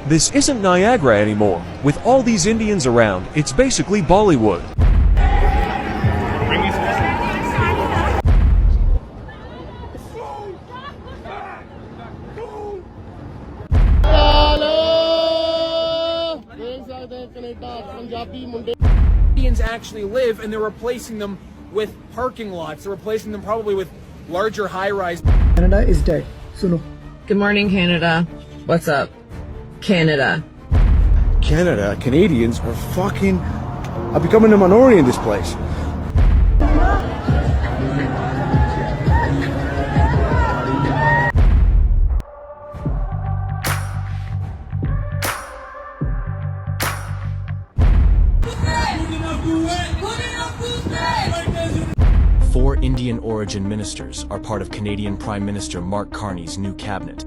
This isn't Niagara anymore. With all these Indians around, it's basically Bollywood. Indians actually live, and they're replacing them with parking lots. They're replacing them probably with larger high-rise. Canada is dead. Suno. Good morning, Canada. What's up, Canada? Canadians are becoming a minority in this place. Four Indian origin ministers are part of Canadian Prime Minister Mark Carney's new cabinet.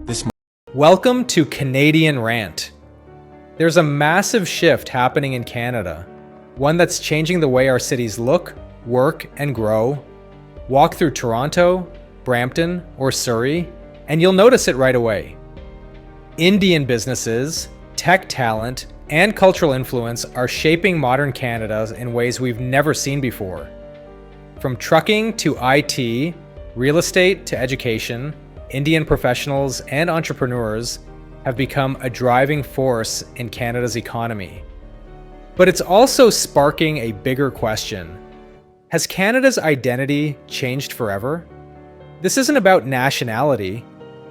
Welcome to Canadian Rant. There's a massive shift happening in Canada, one that's changing the way our cities look, work, and grow. Walk through Toronto, Brampton, or Surrey, and you'll notice it right away. Indian businesses, tech talent, and cultural influence are shaping modern Canada in ways we've never seen before. From trucking to IT, real estate to education, Indian professionals and entrepreneurs have become a driving force in Canada's economy. But it's also sparking a bigger question. Has Canada's identity changed forever? This isn't about nationality.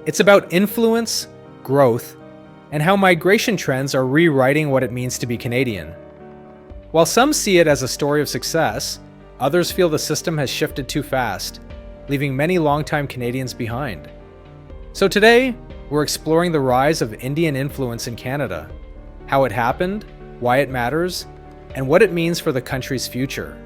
It's about influence, growth, and how migration trends are rewriting what it means to be Canadian. While some see it as a story of success, others feel the system has shifted too fast, leaving many longtime Canadians behind. So today, we're exploring the rise of Indian influence in Canada, how it happened, why it matters, and what it means for the country's future.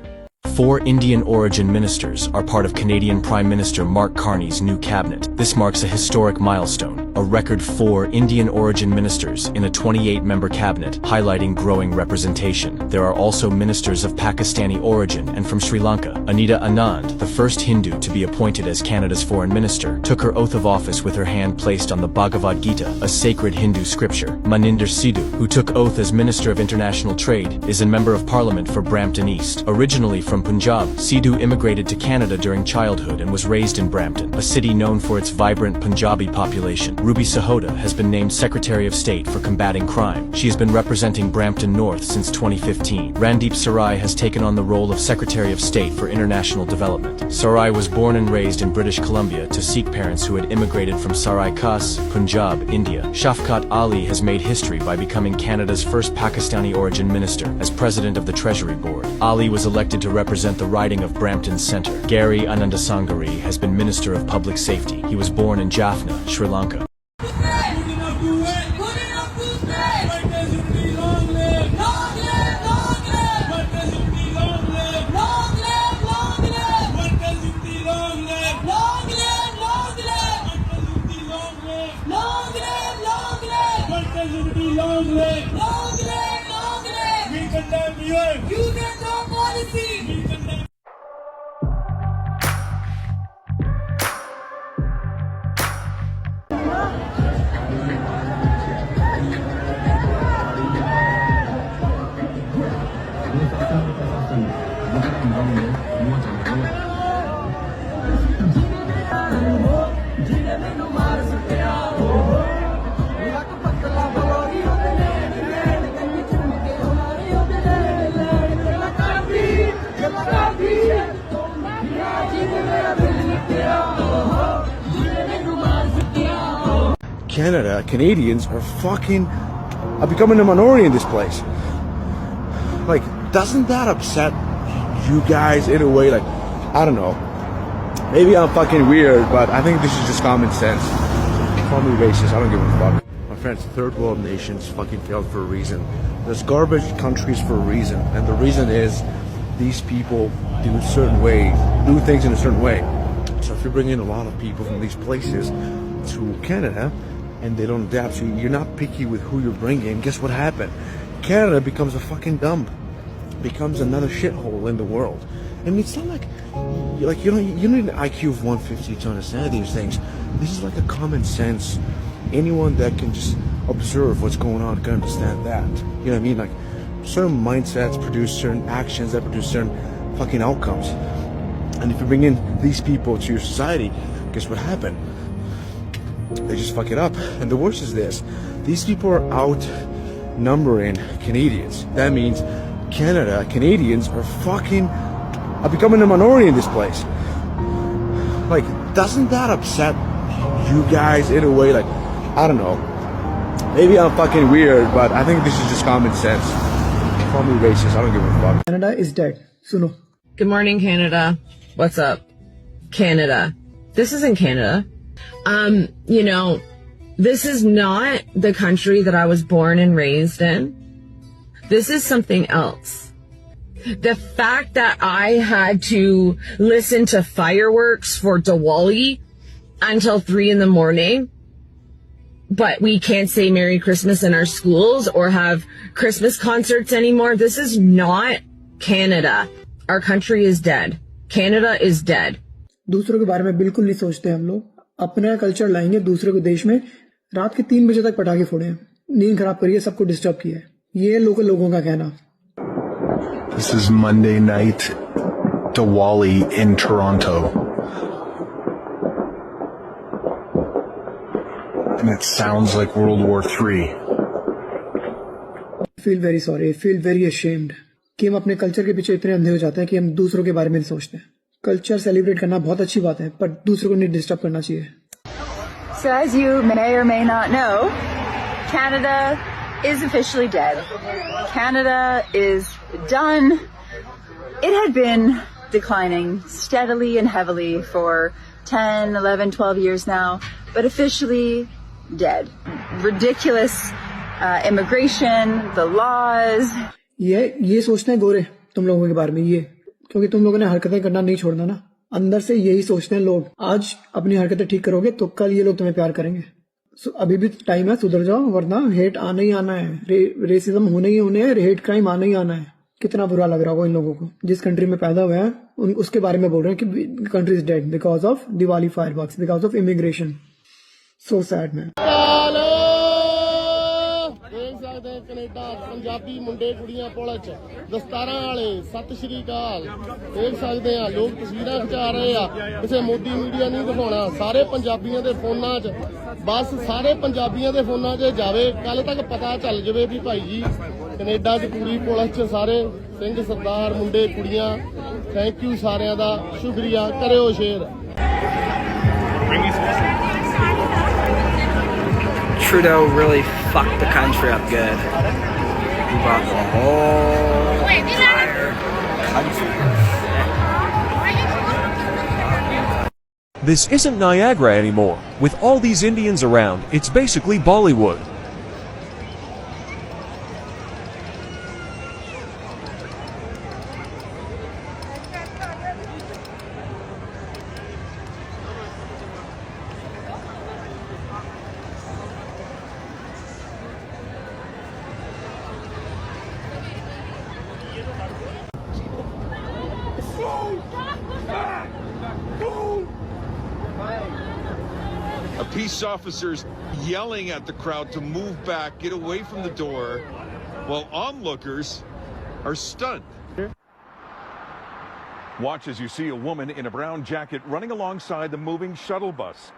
Four Indian origin ministers are part of Canadian Prime Minister Mark Carney's new cabinet. This marks a historic milestone, a record 4 Indian origin ministers in a 28-member cabinet, highlighting growing representation. There are also ministers of Pakistani origin and from Sri Lanka. Anita Anand, the first Hindu to be appointed as Canada's foreign minister, took her oath of office with her hand placed on the Bhagavad Gita, a sacred Hindu scripture. Maninder Sidhu, who took oath as Minister of International Trade, is a member of Parliament for Brampton East. Originally from Punjab, Sidhu immigrated to Canada during childhood and was raised in Brampton, a city known for its vibrant Punjabi population. Ruby Sahota has been named Secretary of State for combating crime. She has been representing Brampton North since 2015. Randeep Sarai has taken on the role of Secretary of State for International Development. Sarai was born and raised in British Columbia to Sikh parents who had immigrated from Sarai Khas, Punjab, India. Shafqat Ali has made history by becoming Canada's first Pakistani origin minister as President of the Treasury Board. Ali was elected to represent the riding of Brampton Centre. Gary Anandasangari has been Minister of Public Safety. He was born in Jaffna, Sri Lanka. Canadians are becoming a minority in this place. Like, doesn't that upset you guys in a way? Like, I don't know. Maybe I'm fucking weird, but I think this is just common sense. Call me racist, I don't give a fuck. My friends, third world nations fucking failed for a reason. There's garbage countries for a reason, and the reason is these people do things in a certain way. So if you bring in a lot of people from these places to Canada, and they don't adapt, so you're not picky with who you're bringing, guess what happened? Canada becomes a fucking dump. Becomes another shithole in the world. And it's not like you need an IQ of 150 to understand these things. This is like a common sense. Anyone that can just observe what's going on, can understand that. You know what I mean? Like, certain mindsets produce certain actions that produce certain fucking outcomes. And if you bring in these people to your society, guess what happened? They just fuck it up. And the worst is this: these people are outnumbering Canadians. That means Canadians are becoming a minority in this place. Like, doesn't that upset you guys in a way? Like, I don't know. Maybe I'm fucking weird, but I think this is just common sense. Call me racist, I don't give a fuck. Canada is dead. Suno. Good morning, Canada. What's up? Canada. This isn't Canada. You know, this is not the country that I was born and raised in. This is something else. The fact that I had to listen to fireworks for Diwali until 3 a.m, but we can't say Merry Christmas in our schools or have Christmas concerts anymore. This is not Canada. Our country is dead. Canada is dead. दूसरों के बारे में बिल्कुल नहीं सोचते हम लोग. अपना कल्चर लाएंगे दूसरे को देश में. रात के 3 बजे तक पटाखे फोड़े हैं, नींद खराब करिए, सबको डिस्टर्ब किया है. ये लोकल लोगों का कहना. This is Monday night Diwali in Toronto. And it sounds like World War III. I feel very sorry. I feel very ashamed कि हम अपने कल्चर के पीछे इतने अंधे हो जाते हैं कि हम दूसरों के बारे में नहीं सोचते. कल्चर सेलिब्रेट करना बहुत अच्छी बात है, पर दूसरों को नहीं डिस्टर्ब करना चाहिए. So as you may or may not know, Canada is officially dead. Canada is done. It had been declining steadily and heavily for 10, 11, 12 years now, but officially dead. Ridiculous immigration, the laws. ये सोचते हैं गोरे तुम लोगों के बारे में, ये क्योंकि तुम लोगों ने हरकतें करना नहीं छोड़ना ना. अंदर से यही सोचते हैं लोग. आज अपनी हरकतें ठीक करोगे तो कल ये लोग तुम्हें प्यार करेंगे. अभी भी टाइम है, सुधर जाओ, वरना हेट आना ही आना है. रेसिज्म होने ही होने है, हेट क्राइम आना ही आना है. कितना बुरा लग रहा होगा इन लोगों को. जिस कंट्री में पैदा हुए हैं उसके बारे में बोल रहे हैं कि country is dead because of Diwali fireworks, because of immigration. So sad man. Canada Punjabi मुंडे कुड़ियां पुल च दस्तारां वाले सत श्री अकाल देख सकते हैं. लोग तस्वीरां खिचा रहे आ. किसी मोदी मीडिया नहीं दिखाना. सारे पंजाबियों के फोनां च, बस सारे पंजाबियों के फोनां च जावे. कल तक पता चल जावे भी भाई जी कनेडा च पूरी पुलिस च सारे सिंह सरदार मुंडे कुड़ियां. थैंक यू सारियां दा शुक्रिया. करियो share. Trudeau really fucked the country up good. He brought the whole entire country. This isn't Niagara anymore. With all these Indians around, it's basically Bollywood. Peace officers yelling at the crowd to move back, get away from the door, while onlookers are stunned. Watch as you see a woman in a brown jacket running alongside the moving shuttle bus,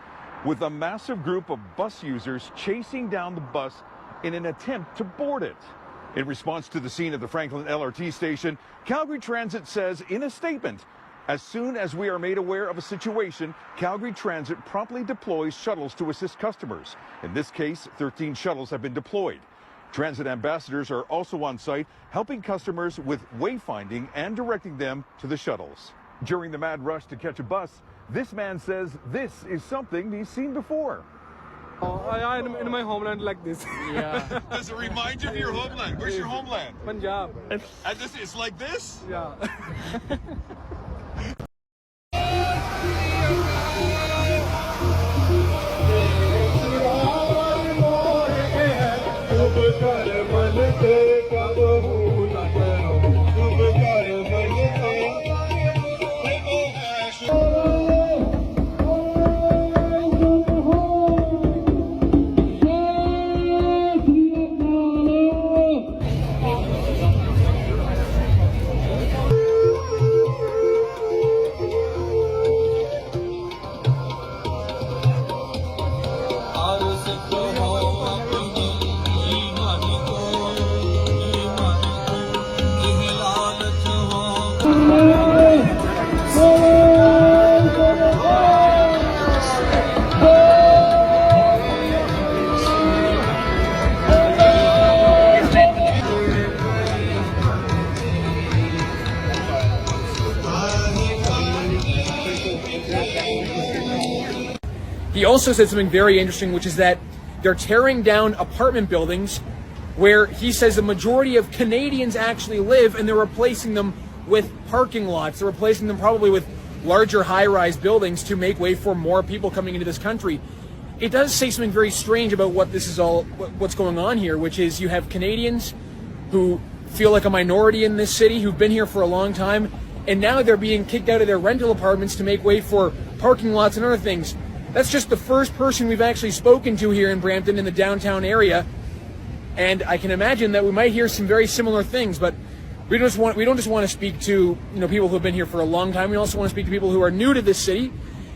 with a massive group of bus users chasing down the bus in an attempt to board it. In response to the scene at the Franklin LRT station, Calgary Transit says in a statement, as soon as we are made aware of a situation, Calgary Transit promptly deploys shuttles to assist customers. In this case, 13 shuttles have been deployed. Transit ambassadors are also on site, helping customers with wayfinding and directing them to the shuttles. During the mad rush to catch a bus, this man says this is something he's seen before. In my homeland like this. Yeah. Does it remind you of your homeland? Where's your homeland? Punjab. And this is like this? Yeah. He also said something very interesting, which is that they're tearing down apartment buildings where he says the majority of Canadians actually live, and they're replacing them with parking lots. They're replacing them probably with larger high-rise buildings to make way for more people coming into this country. It does say something very strange about what's going on here, which is you have Canadians who feel like a minority in this city, who've been here for a long time, and now they're being kicked out of their rental apartments to make way for parking lots and other things. That's just the first person we've actually spoken to here in Brampton in the downtown area, and I can imagine that we might hear some very similar things, but we don't just want to speak to people who have been here for a long time. We also want to speak to people who are new to this city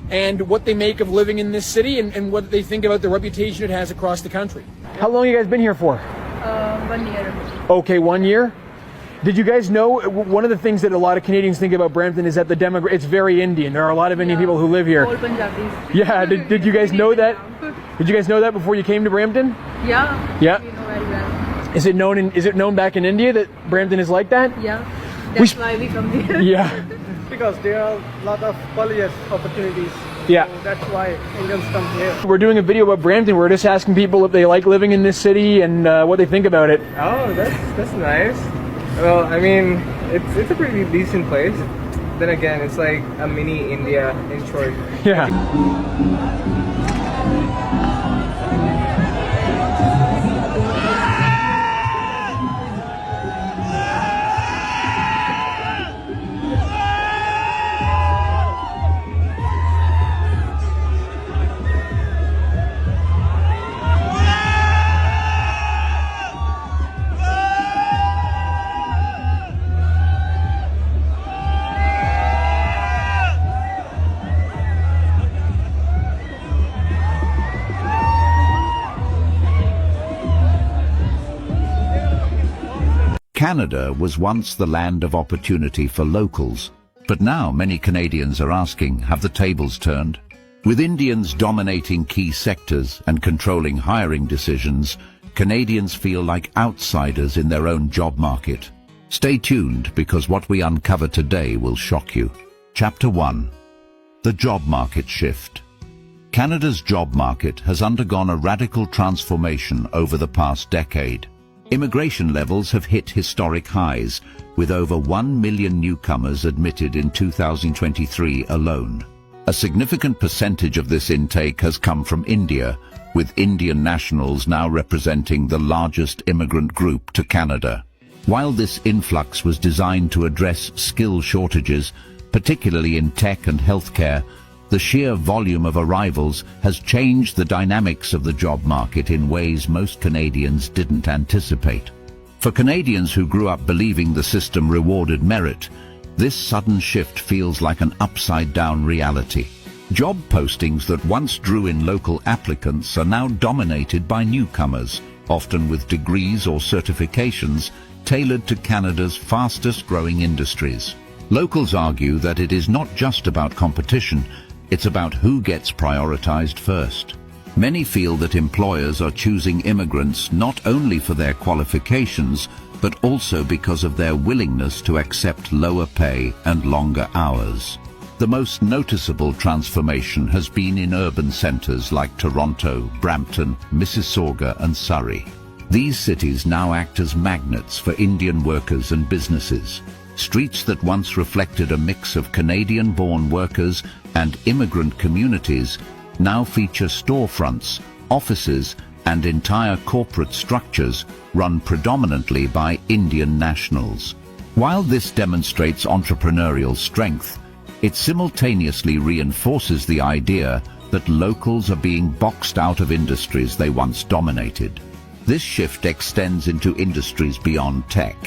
and what they make of living in this city and what they think about the reputation it has across the country. How long have you guys been here for? 1 year. Okay, 1 year. Did you guys know, one of the things that a lot of Canadians think about Brampton is that it's very Indian. There are a lot of Indian people who live here. All Punjabis. Yeah, did you guys know that? Did you guys know that before you came to Brampton? Yeah. Yeah. We know very well. Is it known back in India that Brampton is like that? Yeah. That's why we come here. Yeah. Because there are a lot of colleges opportunities. Yeah. So that's why Indians come here. We're doing a video about Brampton. We're just asking people if they like living in this city and what they think about it. Oh, that's nice. Well, I mean, it's a pretty decent place. Then again, it's like a mini India in short. Yeah. Canada was once the land of opportunity for locals, but now many Canadians are asking, have the tables turned? With Indians dominating key sectors and controlling hiring decisions, Canadians feel like outsiders in their own job market. Stay tuned, because what we uncover today will shock you. Chapter 1. The Job Market Shift. Canada's job market has undergone a radical transformation over the past decade. Immigration levels have hit historic highs, with over 1 million newcomers admitted in 2023 alone. A significant percentage of this intake has come from India, with Indian nationals now representing the largest immigrant group to Canada. While this influx was designed to address skill shortages, particularly in tech and healthcare, the sheer volume of arrivals has changed the dynamics of the job market in ways most Canadians didn't anticipate. For Canadians who grew up believing the system rewarded merit, this sudden shift feels like an upside-down reality. Job postings that once drew in local applicants are now dominated by newcomers, often with degrees or certifications tailored to Canada's fastest-growing industries. Locals argue that it is not just about competition, it's about who gets prioritized first. Many feel that employers are choosing immigrants not only for their qualifications, but also because of their willingness to accept lower pay and longer hours. The most noticeable transformation has been in urban centers like Toronto, Brampton, Mississauga, and Surrey. These cities now act as magnets for Indian workers and businesses. Streets that once reflected a mix of Canadian-born workers and immigrant communities now feature storefronts, offices, and entire corporate structures run predominantly by Indian nationals. While this demonstrates entrepreneurial strength, it simultaneously reinforces the idea that locals are being boxed out of industries they once dominated. This shift extends into industries beyond tech.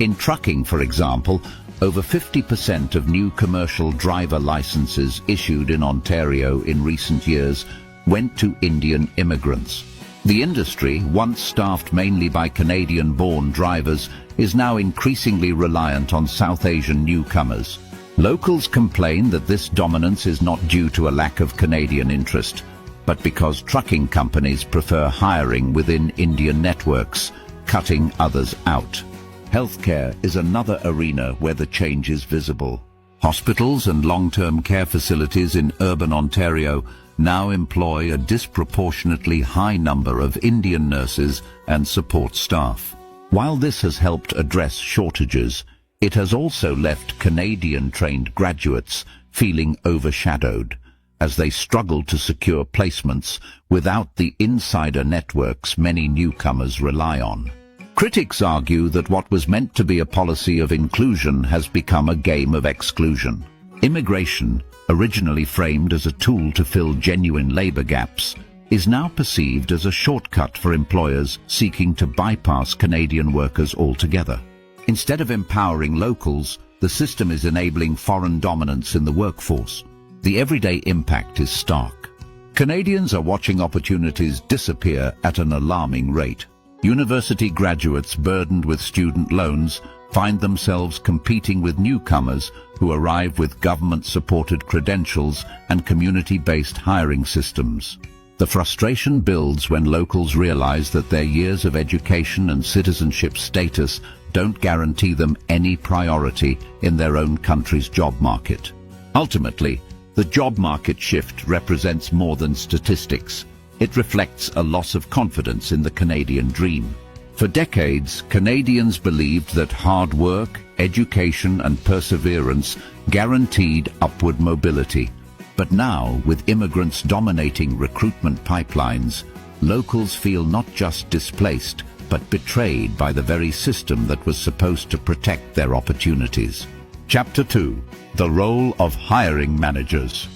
In trucking, for example, over 50% of new commercial driver licenses issued in Ontario in recent years went to Indian immigrants. The industry, once staffed mainly by Canadian-born drivers, is now increasingly reliant on South Asian newcomers. Locals complain that this dominance is not due to a lack of Canadian interest, but because trucking companies prefer hiring within Indian networks, cutting others out. Healthcare is another arena where the change is visible. Hospitals and long-term care facilities in urban Ontario now employ a disproportionately high number of Indian nurses and support staff. While this has helped address shortages, it has also left Canadian-trained graduates feeling overshadowed as they struggle to secure placements without the insider networks many newcomers rely on. Critics argue that what was meant to be a policy of inclusion has become a game of exclusion. Immigration, originally framed as a tool to fill genuine labor gaps, is now perceived as a shortcut for employers seeking to bypass Canadian workers altogether. Instead of empowering locals, the system is enabling foreign dominance in the workforce. The everyday impact is stark. Canadians are watching opportunities disappear at an alarming rate. University graduates burdened with student loans find themselves competing with newcomers who arrive with government-supported credentials and community-based hiring systems. The frustration builds when locals realize that their years of education and citizenship status don't guarantee them any priority in their own country's job market. Ultimately, the job market shift represents more than statistics. It reflects a loss of confidence in the Canadian dream. For decades, Canadians believed that hard work, education and perseverance guaranteed upward mobility. But now, with immigrants dominating recruitment pipelines, locals feel not just displaced, but betrayed by the very system that was supposed to protect their opportunities. Chapter 2. The Role of Hiring Managers.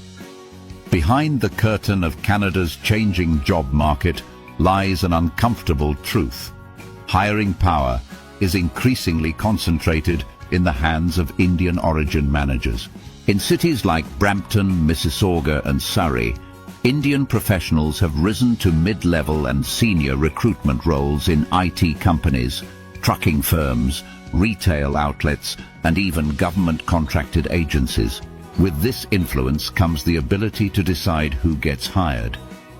Behind the curtain of Canada's changing job market lies an uncomfortable truth. Hiring power is increasingly concentrated in the hands of Indian origin managers. In cities like Brampton, Mississauga and Surrey, Indian professionals have risen to mid-level and senior recruitment roles in IT companies, trucking firms, retail outlets and even government-contracted agencies. With this influence comes the ability to decide who gets hired,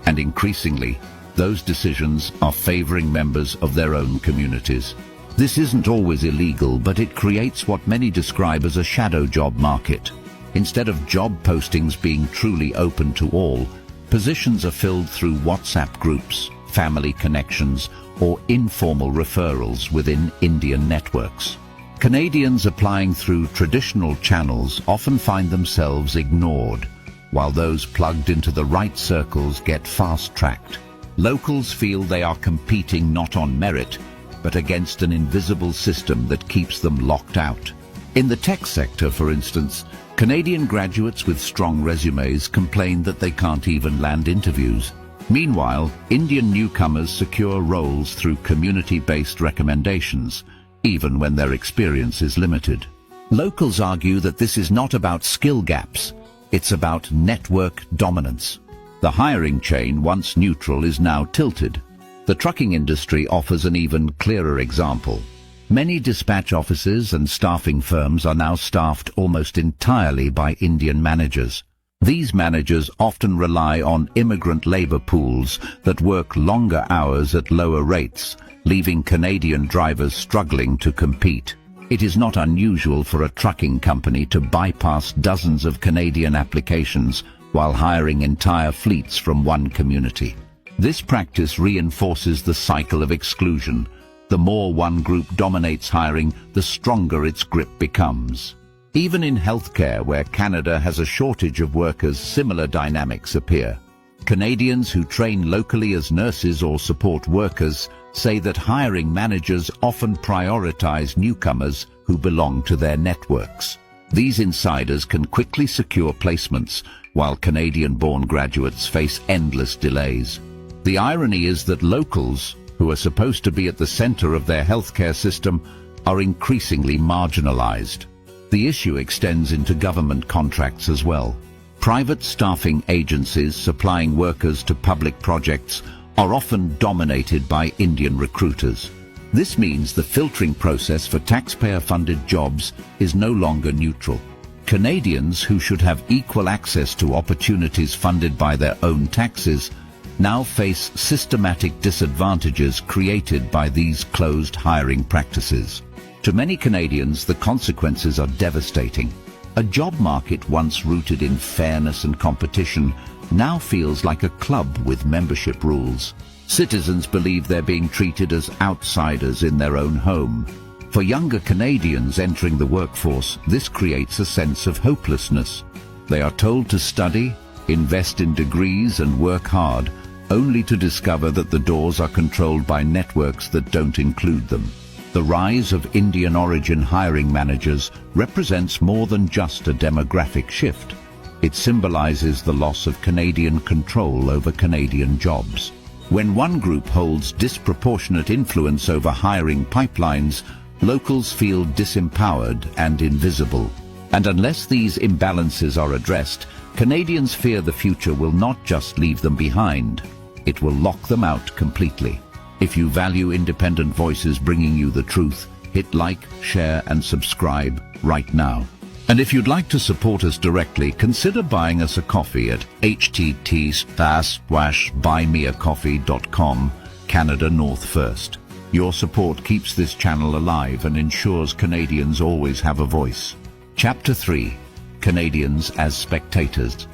and increasingly, those decisions are favoring members of their own communities. This isn't always illegal, but it creates what many describe as a shadow job market. Instead of job postings being truly open to all, positions are filled through WhatsApp groups, family connections, or informal referrals within Indian networks. Canadians applying through traditional channels often find themselves ignored, while those plugged into the right circles get fast-tracked. Locals feel they are competing not on merit, but against an invisible system that keeps them locked out. In the tech sector, for instance, Canadian graduates with strong resumes complain that they can't even land interviews. Meanwhile, Indian newcomers secure roles through community-based recommendations, even when their experience is limited. Locals argue that this is not about skill gaps, it's about network dominance. The hiring chain, once neutral, is now tilted. The trucking industry offers an even clearer example. Many dispatch offices and staffing firms are now staffed almost entirely by Indian managers. These managers often rely on immigrant labor pools that work longer hours at lower rates, leaving Canadian drivers struggling to compete. It is not unusual for a trucking company to bypass dozens of Canadian applications while hiring entire fleets from one community. This practice reinforces the cycle of exclusion. The more one group dominates hiring, the stronger its grip becomes. Even in healthcare, where Canada has a shortage of workers, similar dynamics appear. Canadians who train locally as nurses or support workers say that hiring managers often prioritize newcomers who belong to their networks. These insiders can quickly secure placements, while Canadian-born graduates face endless delays. The irony is that locals, who are supposed to be at the center of their healthcare system, are increasingly marginalized. The issue extends into government contracts as well. Private staffing agencies supplying workers to public projects are often dominated by Indian recruiters. This means the filtering process for taxpayer-funded jobs is no longer neutral. Canadians who should have equal access to opportunities funded by their own taxes now face systematic disadvantages created by these closed hiring practices. To many Canadians, the consequences are devastating. A job market once rooted in fairness and competition now feels like a club with membership rules. Citizens believe they're being treated as outsiders in their own home. For younger Canadians entering the workforce, this creates a sense of hopelessness. They are told to study, invest in degrees and work hard, only to discover that the doors are controlled by networks that don't include them. The rise of Indian origin hiring managers represents more than just a demographic shift. It symbolizes the loss of Canadian control over Canadian jobs. When one group holds disproportionate influence over hiring pipelines, locals feel disempowered and invisible. And unless these imbalances are addressed, Canadians fear the future will not just leave them behind, it will lock them out completely. If you value independent voices bringing you the truth, hit like, share and subscribe right now. And if you'd like to support us directly, consider buying us a coffee at htt://buymeacoffee.com, Canada North First. Your support keeps this channel alive and ensures Canadians always have a voice. Chapter 3. Canadians as Spectators.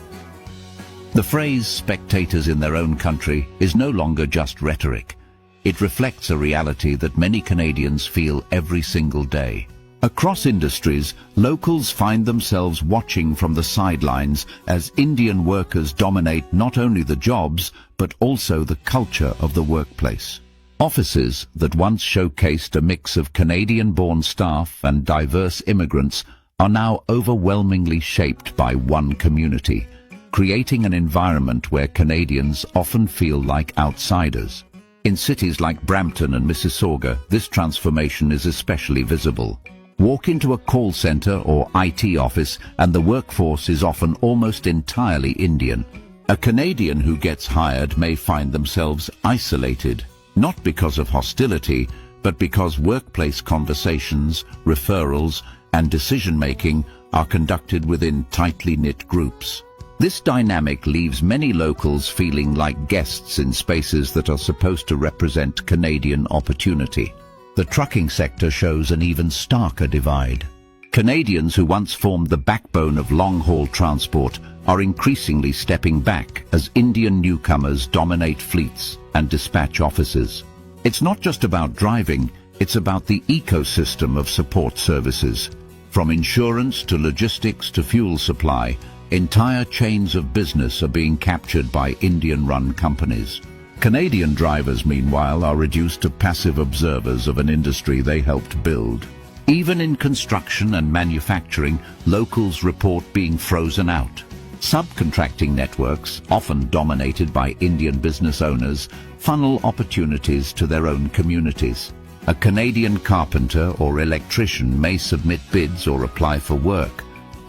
The phrase "spectators in their own country" is no longer just rhetoric. It reflects a reality that many Canadians feel every single day. Across industries, locals find themselves watching from the sidelines as Indian workers dominate not only the jobs, but also the culture of the workplace. Offices that once showcased a mix of Canadian-born staff and diverse immigrants are now overwhelmingly shaped by one community, creating an environment where Canadians often feel like outsiders. In cities like Brampton and Mississauga, this transformation is especially visible. Walk into a call center or IT office and the workforce is often almost entirely Indian. A Canadian who gets hired may find themselves isolated, not because of hostility, but because workplace conversations, referrals, and decision-making are conducted within tightly knit groups. This dynamic leaves many locals feeling like guests in spaces that are supposed to represent Canadian opportunity. The trucking sector shows an even starker divide. Canadians who once formed the backbone of long-haul transport are increasingly stepping back as Indian newcomers dominate fleets and dispatch offices. It's not just about driving, it's about the ecosystem of support services. From insurance to logistics to fuel supply, entire chains of business are being captured by Indian-run companies. Canadian drivers, meanwhile, are reduced to passive observers of an industry they helped build. Even in construction and manufacturing, locals report being frozen out. Subcontracting networks, often dominated by Indian business owners, funnel opportunities to their own communities. A Canadian carpenter or electrician may submit bids or apply for work,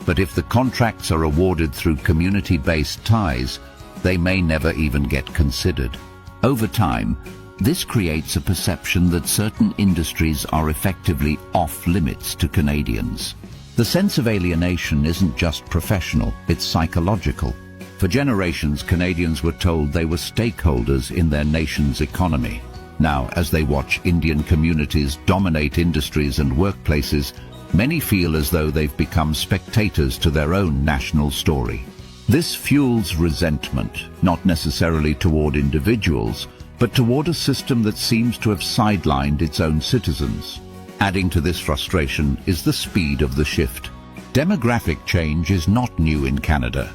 but if the contracts are awarded through community-based ties, they may never even get considered. Over time, this creates a perception that certain industries are effectively off-limits to Canadians. The sense of alienation isn't just professional, it's psychological. For generations, Canadians were told they were stakeholders in their nation's economy. Now, as they watch Indian communities dominate industries and workplaces, many feel as though they've become spectators to their own national story. This fuels resentment, not necessarily toward individuals, but toward a system that seems to have sidelined its own citizens. Adding to this frustration is the speed of the shift. Demographic change is not new in Canada,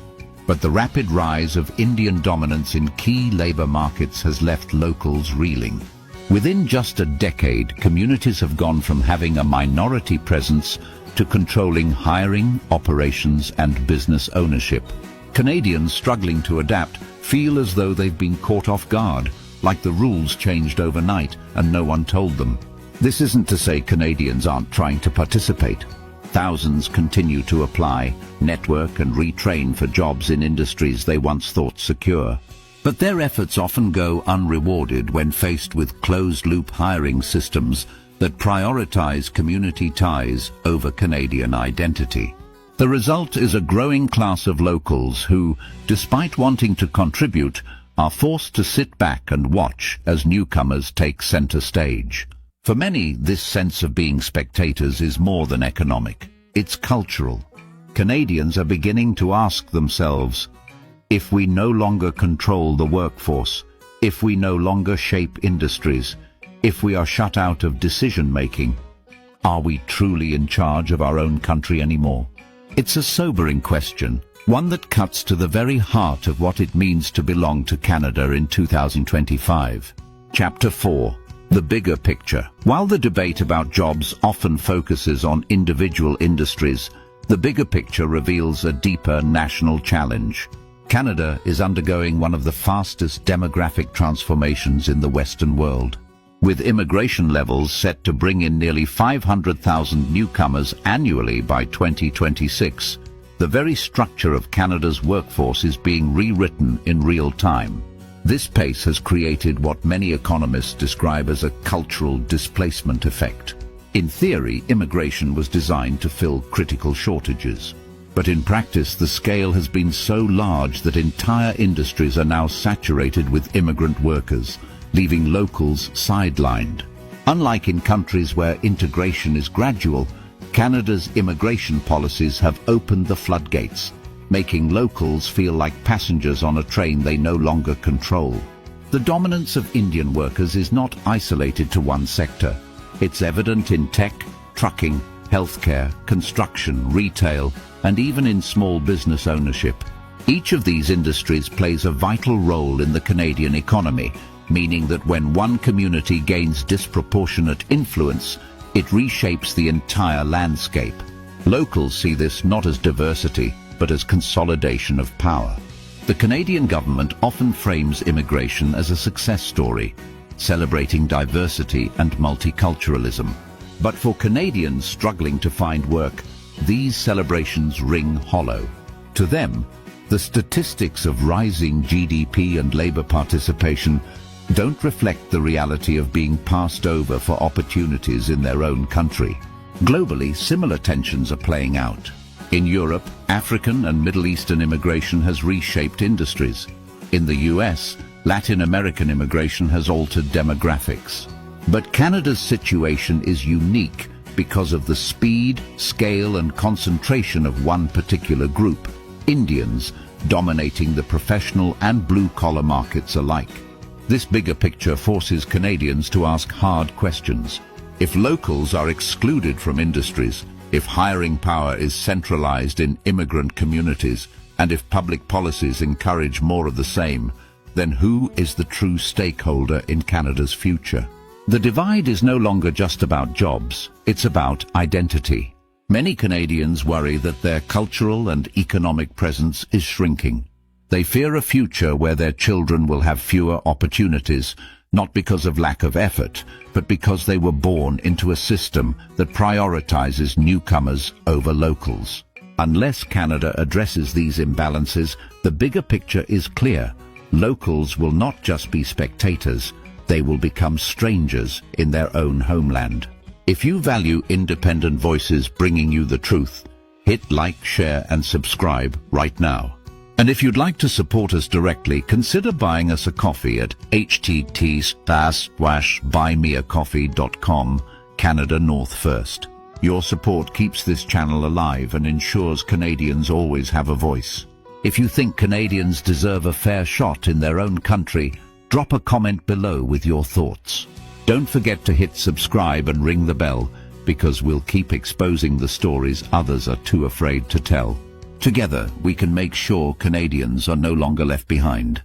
but the rapid rise of Indian dominance in key labor markets has left locals reeling. Within just a decade, communities have gone from having a minority presence to controlling hiring, operations, and business ownership. Canadians struggling to adapt feel as though they've been caught off guard, like the rules changed overnight and no one told them. This isn't to say Canadians aren't trying to participate. Thousands continue to apply, network and retrain for jobs in industries they once thought secure. But their efforts often go unrewarded when faced with closed-loop hiring systems that prioritize community ties over Canadian identity. The result is a growing class of locals who, despite wanting to contribute, are forced to sit back and watch as newcomers take center stage. For many, this sense of being spectators is more than economic. It's cultural. Canadians are beginning to ask themselves, If we no longer control the workforce, if we no longer shape industries, if we are shut out of decision-making, are we truly in charge of our own country anymore? It's a sobering question, one that cuts to the very heart of what it means to belong to Canada in 2025. Chapter 4. The bigger picture. While the debate about jobs often focuses on individual industries, the bigger picture reveals a deeper national challenge. Canada is undergoing one of the fastest demographic transformations in the Western world. With immigration levels set to bring in nearly 500,000 newcomers annually by 2026, the very structure of Canada's workforce is being rewritten in real time. This pace has created what many economists describe as a cultural displacement effect. In theory, immigration was designed to fill critical shortages. But in practice, the scale has been so large that entire industries are now saturated with immigrant workers, leaving locals sidelined. Unlike in countries where integration is gradual, Canada's immigration policies have opened the floodgates, making locals feel like passengers on a train they no longer control. The dominance of Indian workers is not isolated to one sector. It's evident in tech, trucking, healthcare, construction, retail, and even in small business ownership. Each of these industries plays a vital role in the Canadian economy, meaning that when one community gains disproportionate influence, it reshapes the entire landscape. Locals see this not as diversity, but as consolidation of power. The Canadian government often frames immigration as a success story, celebrating diversity and multiculturalism. But for Canadians struggling to find work, these celebrations ring hollow. To them, the statistics of rising GDP and labor participation don't reflect the reality of being passed over for opportunities in their own country. Globally, similar tensions are playing out. In Europe, African and Middle Eastern immigration has reshaped industries. In the US, Latin American immigration has altered demographics. But Canada's situation is unique because of the speed, scale, and concentration of one particular group, Indians, dominating the professional and blue-collar markets alike. This bigger picture forces Canadians to ask hard questions. If locals are excluded from industries, if hiring power is centralized in immigrant communities, and if public policies encourage more of the same, then who is the true stakeholder in Canada's future? The divide is no longer just about jobs, it's about identity. Many Canadians worry that their cultural and economic presence is shrinking. They fear a future where their children will have fewer opportunities, not because of lack of effort, but because they were born into a system that prioritizes newcomers over locals. Unless Canada addresses these imbalances, the bigger picture is clear. Locals will not just be spectators, they will become strangers in their own homeland. If you value independent voices bringing you the truth, hit like, share, and subscribe right now. And if you'd like to support us directly, consider buying us a coffee at htt/buymeacoffee.com, Canada North First. Your support keeps this channel alive and ensures Canadians always have a voice. If you think Canadians deserve a fair shot in their own country, drop a comment below with your thoughts. Don't forget to hit subscribe and ring the bell, because we'll keep exposing the stories others are too afraid to tell. Together, we can make sure Canadians are no longer left behind.